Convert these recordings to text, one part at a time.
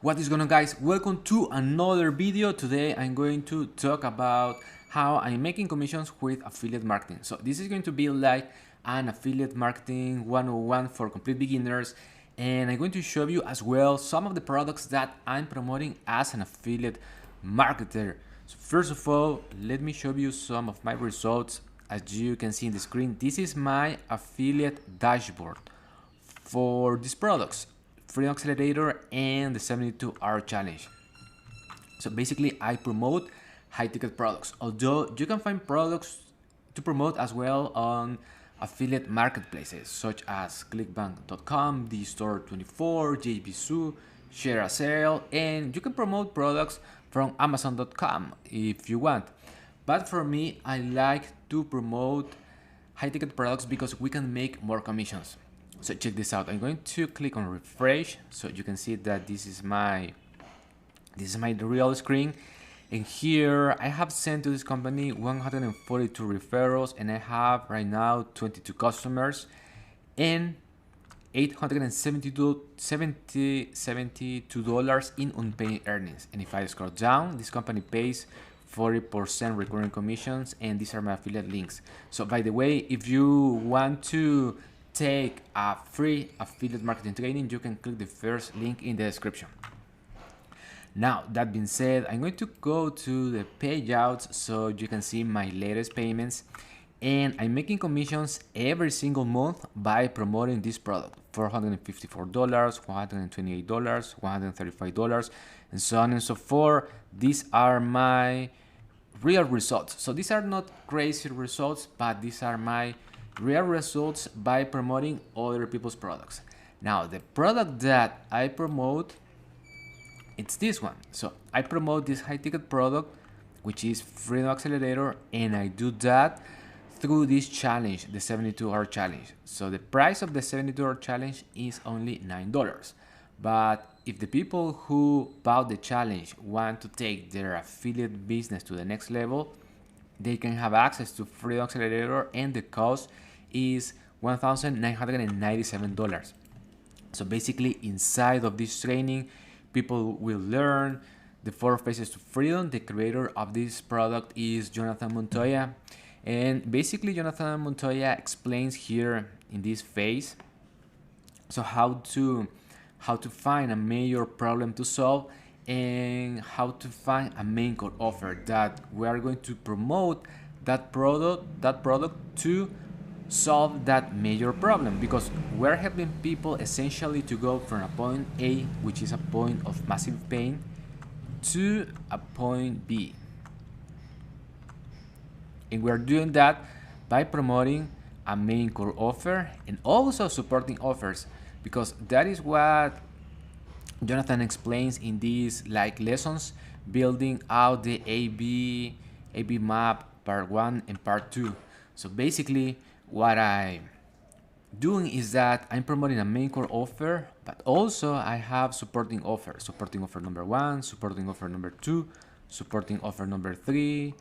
What is going on, guys? Welcome to another video. Today I'm going to talk about how I'm making commissions with affiliate marketing. So this is going to be like an affiliate marketing 101 for complete beginners, and I'm going to show you as well some of the products that I'm promoting as an affiliate marketer. So first of all, let me show you some of my results. As you can see in the screen, this is my affiliate dashboard for these products: Freedom Accelerator and the 72-hour challenge. So basically I promote high ticket products, although you can find products to promote as well on affiliate marketplaces such as clickbank.com, dstore24, JBSU, Share a Sale, and you can promote products from amazon.com if you want. But for me, I like to promote high ticket products because we can make more commissions. So check this out. I'm going to click on refresh so you can see that this is my real screen, and here I have sent to this company 142 referrals, and I have right now 22 customers and $872 in unpaid earnings. And if I scroll down, this company pays 40% recurring commissions, and these are my affiliate links. So by the way, if you want to take a free affiliate marketing training, you can click the first link in the description. Now, that being said, I'm going to go to the payouts so you can see my latest payments, and I'm making commissions every single month by promoting this product: $454, $128, $135, and so on and so forth. These are my real results. So these are not crazy results, but these are my real results by promoting other people's products. Now, the product that I promote, it's this one. So I promote this high ticket product, which is Freedom Accelerator, and I do that through this challenge, the 72-hour challenge. So the price of the 72-hour challenge is only $9. But if the people who bought the challenge want to take their affiliate business to the next level, they can have access to Freedom Accelerator, and the cost is $1,997. So basically, inside of this training, people will learn the 4 phases to freedom. The creator of this product is Jonathan Montoya, and basically Jonathan Montoya explains here in this phase so how to find a major problem to solve, and how to find a main core offer that we are going to promote that product to solve that major problem, because we're helping people essentially to go from a point A, which is a point of massive pain, to a point B. And we're doing that by promoting a main core offer and also supporting offers, because that is what Jonathan explains in these lessons, building out the AB map part 1 and part 2. So basically what I'm doing is that I'm promoting a main core offer, but also I have supporting offers: supporting offer number 1, supporting offer number 2, supporting offer number 3,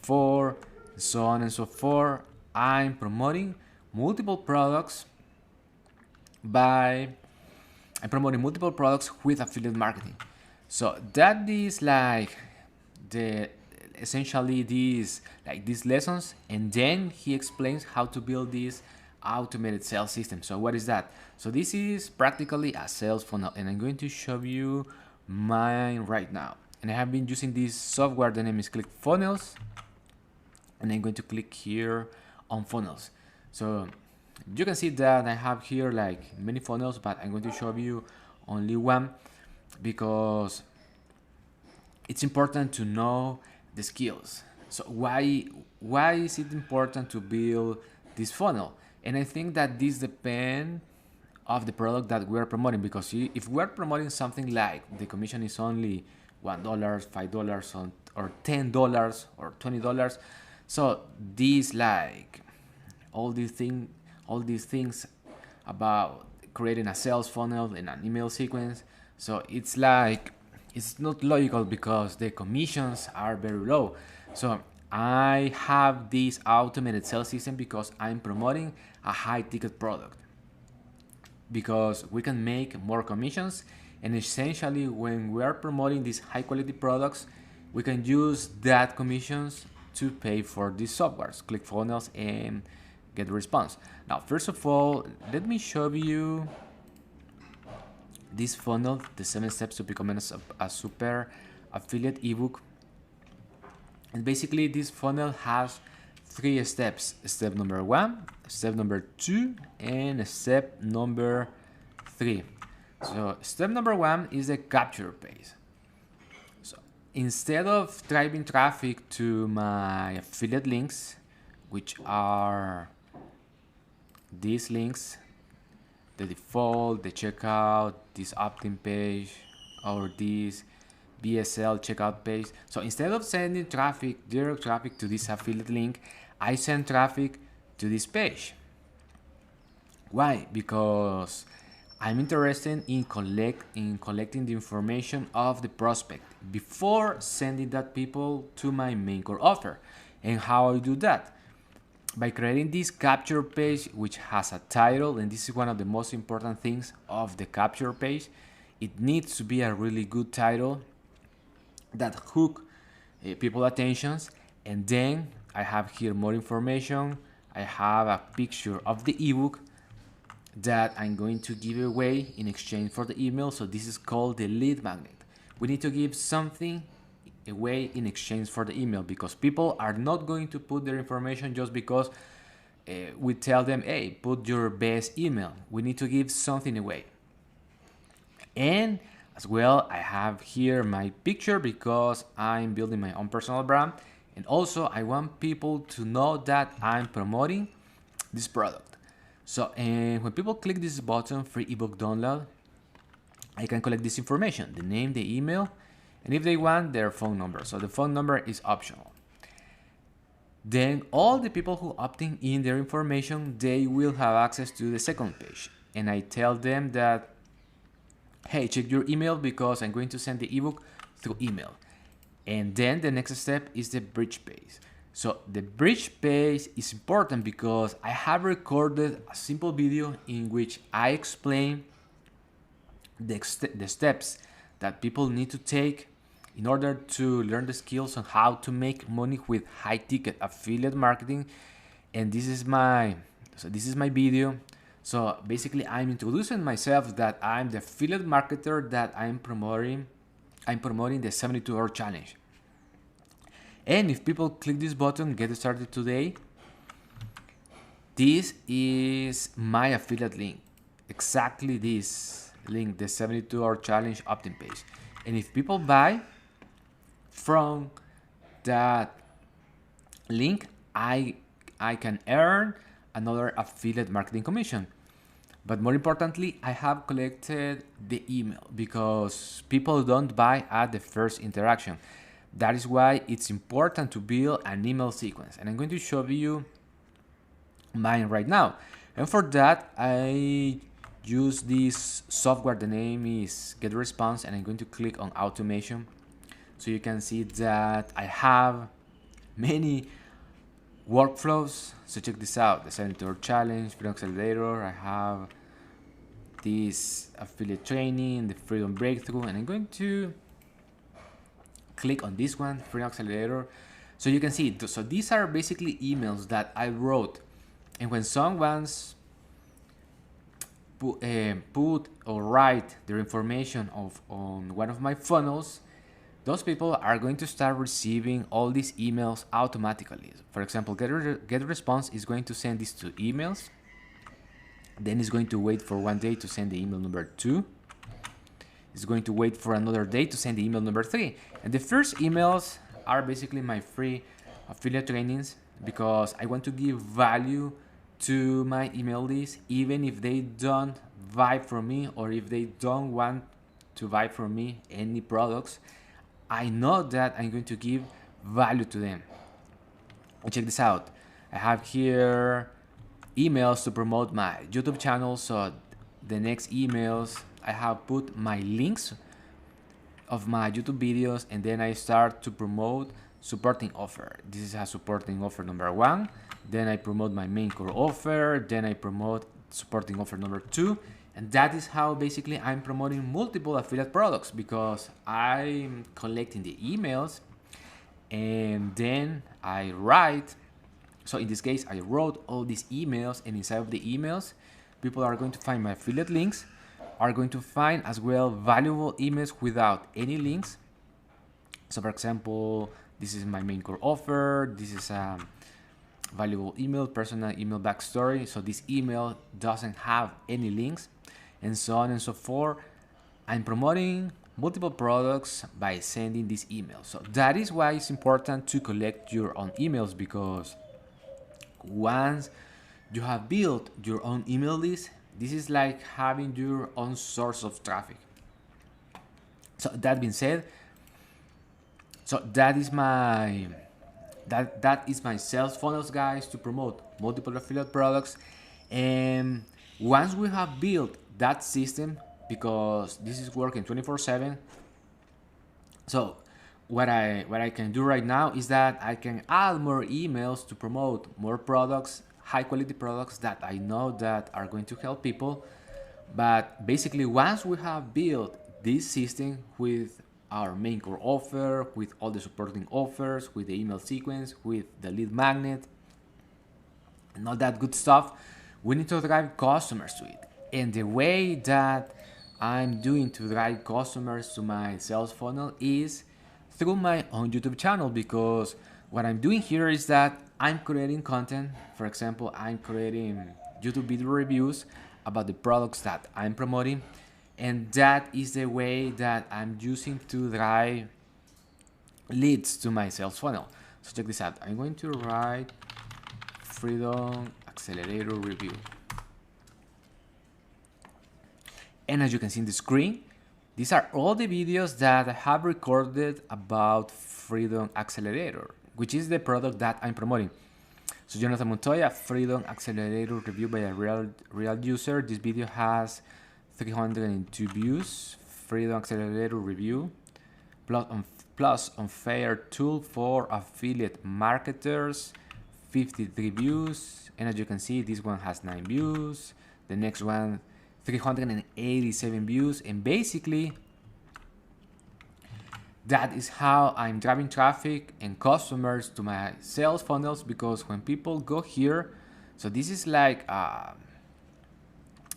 4, so on and so forth. I'm promoting multiple products with affiliate marketing. So that is like essentially these lessons, and then he explains how to build this automated sales system. So what is that? So this is practically a sales funnel, and I'm going to show you mine right now. And I have been using this software. The name is ClickFunnels, and I'm going to click here on funnels. So you can see that I have here many funnels, but I'm going to show you only one because it's important to know the skills. So why is it important to build this funnel? And I think that this depends of the product that we're promoting, because if we're promoting something like the commission is only $1, $5, or $10 or $20, so these all these things about creating a sales funnel and an email sequence, so it's not logical because the commissions are very low. So I have this automated sales system because I'm promoting a high ticket product, because we can make more commissions And essentially, when we are promoting these high quality products, we can use that commissions to pay for these softwares, ClickFunnels and GetResponse. Now, first of all, let me show you this funnel, the 7 steps to becoming a super affiliate ebook. And basically this funnel has 3 steps: step number 1, step number 2, and step number 3. So step number 1 is the capture page. So instead of driving traffic to my affiliate links, which are these links, the default, the checkout, this opt-in page, or this BSL checkout page. So instead of sending traffic, direct traffic to this affiliate link, I send traffic to this page. Why? Because I'm interested in collecting the information of the prospect before sending that people to my main core offer. And how I do that? By creating this capture page, which has a title, and this is one of the most important things of the capture page. It needs to be a really good title that hook people attentions. And then I have here more information. I have a picture of the ebook that I'm going to give away in exchange for the email. So this is called the lead magnet. We need to give something away in exchange for the email, because people are not going to put their information just because we tell them, hey, put your best email. We need to give something away. And as well, I have here my picture because I'm building my own personal brand. And also I want people to know that I'm promoting this product. So and when people click this button, free ebook download, I can collect this information: the name, the email, and if they want, their phone number. So the phone number is optional. Then all the people who opting in their information, they will have access to the second page. And I tell them that, hey, check your email because I'm going to send the ebook through email. And then the next step is the bridge page. So the bridge page is important because I have recorded a simple video in which I explain the steps that people need to take in order to learn the skills on how to make money with high ticket affiliate marketing. And this is my video. So basically I'm introducing myself that I'm the affiliate marketer that I'm promoting the 72-hour challenge. And if people click this button, get started today, this is my affiliate link. Exactly this link, the 72-hour challenge opt-in page. And if people buy from that link, I can earn another affiliate marketing commission. But more importantly, I have collected the email because people don't buy at the first interaction. That is why it's important to build an email sequence. And I'm going to show you mine right now. And for that, I use this software. The name is GetResponse, and I'm going to click on automation. So you can see that I have many workflows. So check this out: the 72-hour challenge, Freedom Accelerator. I have this affiliate training, the Freedom Breakthrough, and I'm going to click on this one, Freedom Accelerator. So you can see, so these are basically emails that I wrote. And when someone's put or write their information on one of my funnels, those people are going to start receiving all these emails automatically. For example, GetResponse is going to send these 2 emails. Then it's going to wait for 1 day to send the email number 2. It's going to wait for another day to send the email number 3. And the first emails are basically my free affiliate trainings, because I want to give value to my email list, even if they don't buy from me or if they don't want to buy from me any products. I know that I'm going to give value to them. And check this out. I have here emails to promote my YouTube channel. So the next emails, I have put my links of my YouTube videos, and then I start to promote supporting offer. This is a supporting offer number 1. Then I promote my main core offer. Then I promote supporting offer number 2. And that is how basically I'm promoting multiple affiliate products, because I'm collecting the emails and then I write. So in this case, I wrote all these emails, and inside of the emails, people are going to find my affiliate links, are going to find as well valuable emails without any links. So for example, this is my main core offer. This is a valuable email, personal email backstory. So this email doesn't have any links, and so on and so forth. I'm promoting multiple products by sending these emails. So that is why it's important to collect your own emails, because once you have built your own email list, this is like having your own source of traffic. So that being said, so that is my sales funnels, guys, to promote multiple affiliate products. And once we have built that system, because this is working 24/7, so what I can do right now is that I can add more emails to promote more products, high quality products that I know that are going to help people. But basically, once we have built this system with our main core offer, with all the supporting offers, with the email sequence, with the lead magnet, and all that good stuff, we need to drive customers to it. And the way that I'm doing to drive customers to my sales funnel is through my own YouTube channel, because what I'm doing here is that I'm creating content. For example, I'm creating YouTube video reviews about the products that I'm promoting, and that is the way that I'm using to drive leads to my sales funnel. So check this out. I'm going to write Freedom Accelerator review. And as you can see in the screen, these are all the videos that I have recorded about Freedom Accelerator, which is the product that I'm promoting. So Jonathan Montoya, Freedom Accelerator review by a real user. This video has 302 views. Freedom Accelerator review, plus unfair tool for affiliate marketers, 53 views. And as you can see, this one has 9 views. The next one, 387 views. And basically, that is how I'm driving traffic and customers to my sales funnels, because when people go here, so this is like a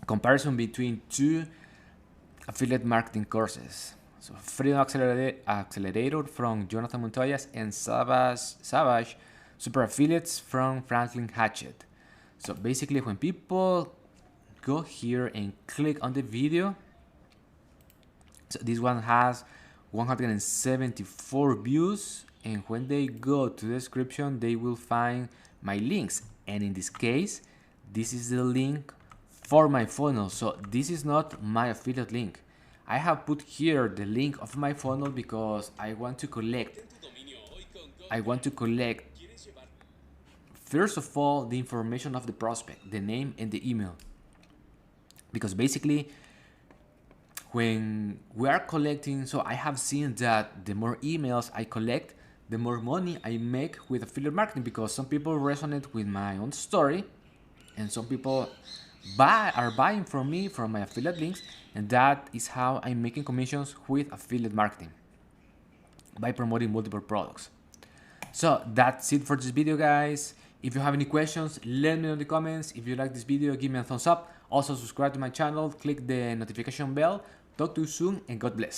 comparison between two affiliate marketing courses. So Freedom Accelerator from Jonathan Montoya and Savage Super Affiliates from Franklin Hatchett. So basically, when people go here and click on the video, so this one has 174 views, and when they go to the description, they will find my links. And in this case, this is the link for my funnel. So this is not my affiliate link. I have put here the link of my funnel because I want to collect first of all the information of the prospect, the name and the email. Because basically, when we are collecting, so I have seen that the more emails I collect, the more money I make with affiliate marketing, because some people resonate with my own story and some people are buying from me from my affiliate links, and that is how I'm making commissions with affiliate marketing, by promoting multiple products. So that's it for this video, guys. If you have any questions, let me know in the comments. If you like this video, give me a thumbs up. Also subscribe to my channel, click the notification bell. Talk to you soon, and God bless.